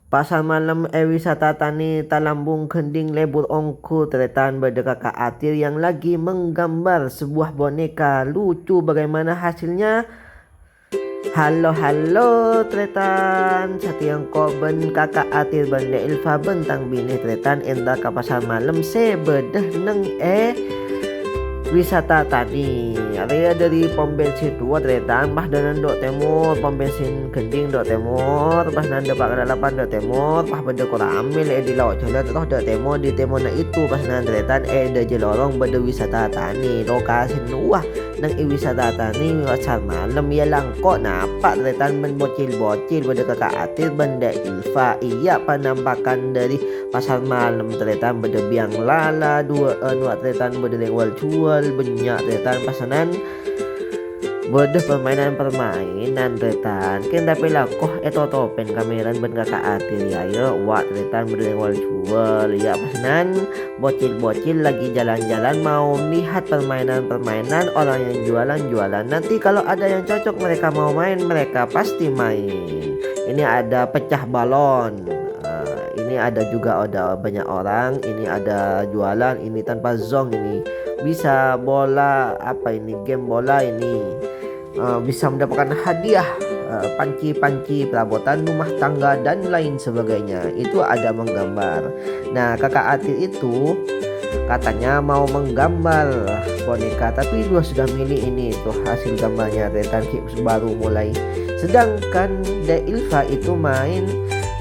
Pasar malam wisata tani Talambung Kending lebur ongku teretan berdekaka atir yang lagi menggambar sebuah boneka lucu. Bagaimana hasilnya? Halo halo tretan satiang koben kakak atir banda ilfa bentang bini tretan entar ke pasar malam sebedeh neng wisata tadi area dari pom bensin tua tretan bah danan dok temur pom bensin kending dok temur bah nanda pak delapan dok temur bah benda koramil di laut jalan toh dok temur di temur na itu pas nan tretan de jelorong benda wisata tani lokasi nuah nang wisata tani pasar malam ya langkok napak tretan men bocil benda kakak atir benda ilfa iya penampakan dari pasar malam tretan benda biang lala dua tretan benda lewal jual banyak tretan pasanan beda permainan tretan ken tapi lakoh topen kameran ben kakak atir ya wak tretan beda lewal jual ya pasanan bocil lagi jalan-jalan mau lihat permainan orang yang jualan nanti kalau ada yang cocok mereka mau main mereka pasti main. Ini ada pecah balon, ini ada juga ada banyak orang, ini ada jualan, ini tanpa zong, ini bisa bola apa ini game bola ini bisa mendapatkan hadiah panci perabotan rumah tangga dan lain sebagainya. Itu ada menggambar. Nah kakak atir itu katanya mau menggambar boneka tapi dia sudah milih ini tuh hasil gambarnya tretan baru mulai. Sedangkan De Ilfa itu main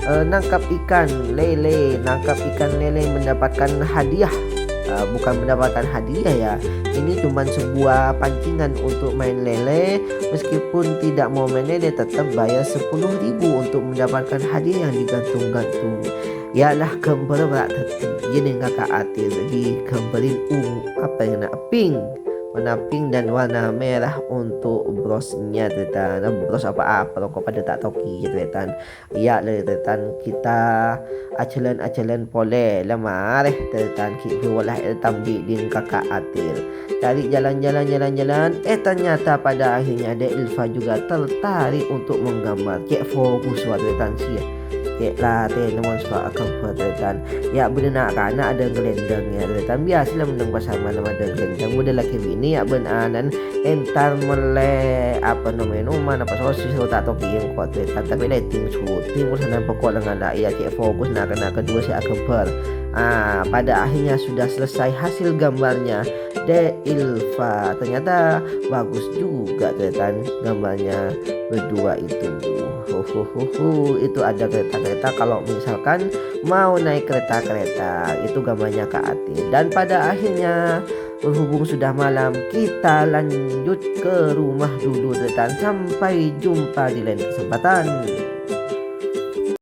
nangkap ikan lele mendapatkan hadiah. Bukan mendapatkan hadiah ya, ini cuman sebuah pancingan untuk main lele. Meskipun tidak mau main lele tetap bayar 10.000 untuk mendapatkan hadiah yang digantung-gantung. Yalah kembar berat ini kakak atir lagi kembarin apa yang nak pink, warna pink dan warna merah untuk brosnya tretan. Bros apa rokok pada tak toki tretan. Ya tretan kita acelan pole lemah tretan kita walah tambi din kakak atir. Cari jalan-jalan ternyata pada akhirnya De Ilfa juga tertarik untuk menggambar. Cek fokus tretan sih. Lah teman suka akan tretan ya benar karena ada gelendang ya tretan biasa menang pasar malam ada gelendang muda laki bini ya benanan entar mele apa namanya mana apa sosis tak tahu yang kuat tretan tapi lighting syuting urusan pokok dengan lah ya cek fokus kena kedua si akan pada akhirnya sudah selesai hasil gambarnya De Ilfa. Ternyata bagus juga tretan gambarnya berdua itu. Itu ada kereta kalau misalkan mau naik kereta itu gambarnya Kak Atin. Dan pada akhirnya berhubung sudah malam kita lanjut ke rumah dulu tretan. Sampai jumpa di lain kesempatan.